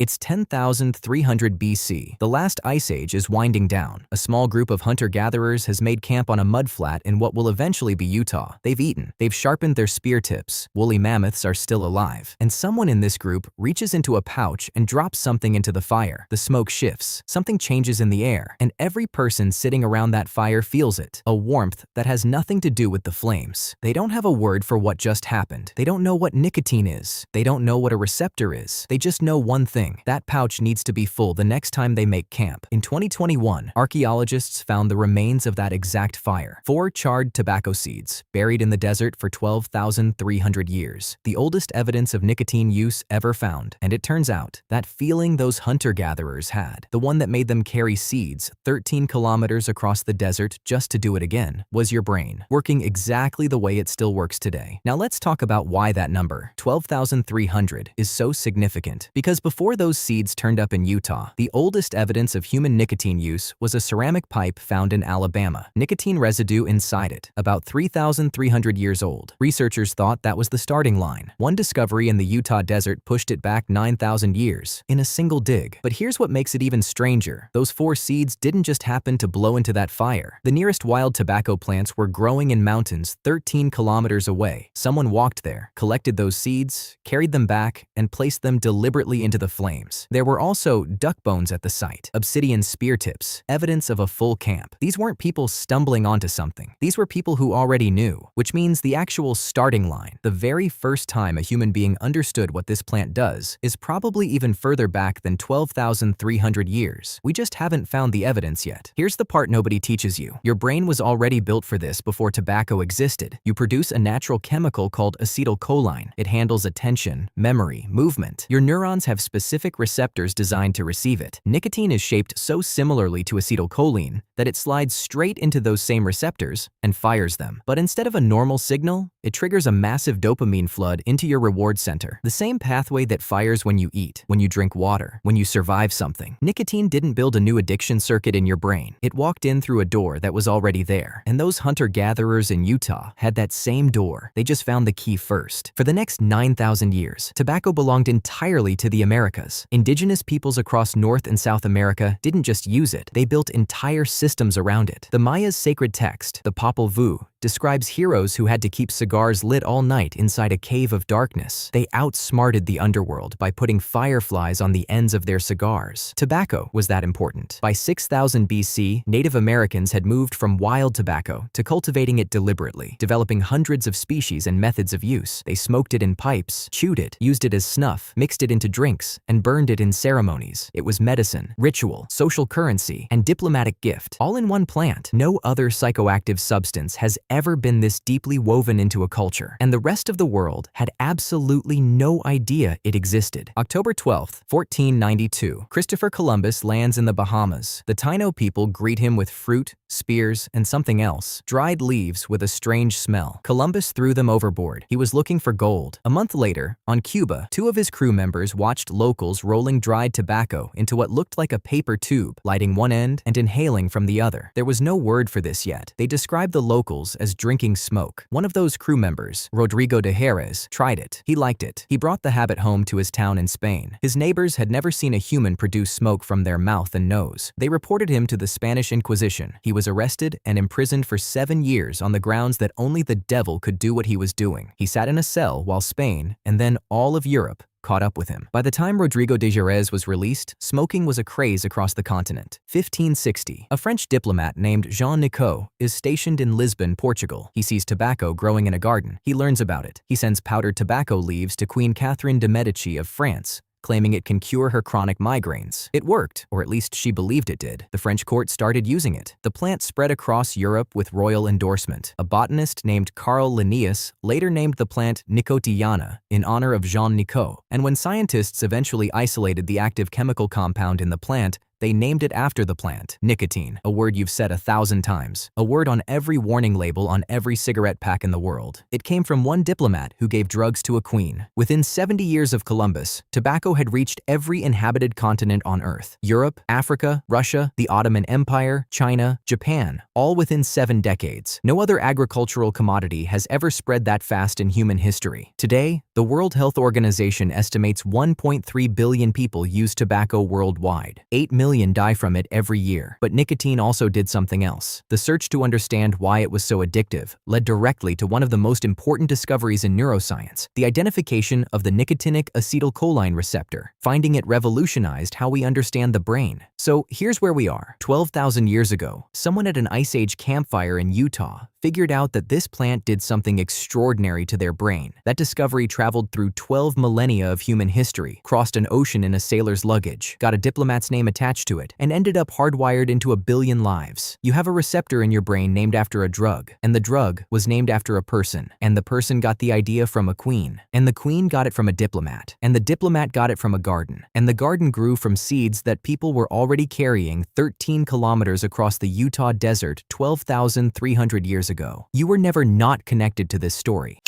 It's 10,300 BC. The last ice age is winding down. A small group of hunter-gatherers has made camp on a mudflat in what will eventually be Utah. They've eaten. They've sharpened their spear tips. Woolly mammoths are still alive. And someone in this group reaches into a pouch and drops something into the fire. The smoke shifts. Something changes in the air. And every person sitting around that fire feels it. A warmth that has nothing to do with the flames. They don't have a word for what just happened. They don't know what nicotine is. They don't know what a receptor is. They just know one thing. That pouch needs to be full the next time they make camp. In 2021, archaeologists found the remains of that exact fire. 4 charred tobacco seeds, buried in the desert for 12,300 years. The oldest evidence of nicotine use ever found. And it turns out, that feeling those hunter-gatherers had, the one that made them carry seeds 13 kilometers across the desert just to do it again, was your brain, working exactly the way it still works today. Now let's talk about why that number, 12,300, is so significant. Because before those seeds turned up in Utah, the oldest evidence of human nicotine use was a ceramic pipe found in Alabama. Nicotine residue inside it, about 3,300 years old. Researchers thought that was the starting line. One discovery in the Utah desert pushed it back 9,000 years in a single dig. But here's what makes it even stranger. Those 4 seeds didn't just happen to blow into that fire. The nearest wild tobacco plants were growing in mountains 13 kilometers away. Someone walked there, collected those seeds, carried them back, and placed them deliberately into the flames. There were also duck bones at the site, obsidian spear tips, evidence of a full camp. These weren't people stumbling onto something. These were people who already knew, which means the actual starting line, the very first time a human being understood what this plant does, is probably even further back than 12,300 years. We just haven't found the evidence yet. Here's the part nobody teaches you. Your brain was already built for this before tobacco existed. You produce a natural chemical called acetylcholine. It handles attention, memory, movement. Your neurons have specific receptors designed to receive it. Nicotine is shaped so similarly to acetylcholine that it slides straight into those same receptors and fires them. But instead of a normal signal, it triggers a massive dopamine flood into your reward center. The same pathway that fires when you eat, when you drink water, when you survive something. Nicotine didn't build a new addiction circuit in your brain. It walked in through a door that was already there. And those hunter-gatherers in Utah had that same door. They just found the key first. For the next 9,000 years, tobacco belonged entirely to the Americas. Indigenous peoples across North and South America didn't just use it, they built entire systems around it. The Maya's sacred text, the Popol Vuh, describes heroes who had to keep cigars lit all night inside a cave of darkness. They outsmarted the underworld by putting fireflies on the ends of their cigars. Tobacco was that important. By 6000 BC, Native Americans had moved from wild tobacco to cultivating it deliberately, developing hundreds of species and methods of use. They smoked it in pipes, chewed it, used it as snuff, mixed it into drinks, and burned it in ceremonies. It was medicine, ritual, social currency, and diplomatic gift, all in one plant. No other psychoactive substance has ever been this deeply woven into a culture, and the rest of the world had absolutely no idea it existed. October 12th, 1492, Christopher Columbus lands in the Bahamas. The Taino people greet him with fruit, spears, and something else, dried leaves with a strange smell. Columbus threw them overboard. He was looking for gold. A month later, on Cuba, 2 of his crew members watched locals rolling dried tobacco into what looked like a paper tube, lighting one end and inhaling from the other. There was no word for this yet. They described the locals as drinking smoke. One of those crew members, Rodrigo de Jerez, tried it. He liked it. He brought the habit home to his town in Spain. His neighbors had never seen a human produce smoke from their mouth and nose. They reported him to the Spanish Inquisition. He was arrested and imprisoned for 7 years on the grounds that only the devil could do what he was doing. He sat in a cell while Spain, and then all of Europe, caught up with him. By the time Rodrigo de Jerez was released, smoking was a craze across the continent. 1560, a French diplomat named Jean Nicot is stationed in Lisbon, Portugal. He sees tobacco growing in a garden. He learns about it. He sends powdered tobacco leaves to Queen Catherine de' Medici of France, claiming it can cure her chronic migraines. It worked, or at least she believed it did. The French court started using it. The plant spread across Europe with royal endorsement. A botanist named Carl Linnaeus later named the plant Nicotiana in honor of Jean Nicot. And when scientists eventually isolated the active chemical compound in the plant, They named it after the plant. Nicotine, a word you've said 1,000 times. A word on every warning label on every cigarette pack in the world. It came from one diplomat who gave drugs to a queen. Within 70 years of Columbus, tobacco had reached every inhabited continent on Earth. Europe, Africa, Russia, the Ottoman Empire, China, Japan, all within 7 decades. No other agricultural commodity has ever spread that fast in human history. Today, the World Health Organization estimates 1.3 billion people use tobacco worldwide. 8 million die from it every year. But nicotine also did something else. The search to understand why it was so addictive led directly to one of the most important discoveries in neuroscience, the identification of the nicotinic acetylcholine receptor. Finding it revolutionized how we understand the brain. So here's where we are. 12,000 years ago, someone at an Ice Age campfire in Utah figured out that this plant did something extraordinary to their brain. That discovery traveled through 12 millennia of human history, crossed an ocean in a sailor's luggage, got a diplomat's name attached to it, and ended up hardwired into a billion lives. You have a receptor in your brain named after a drug, and the drug was named after a person, and the person got the idea from a queen, and the queen got it from a diplomat, and the diplomat got it from a garden, and the garden grew from seeds that people were already carrying 13 kilometers across the Utah desert 12,300 years ago. You were never not connected to this story.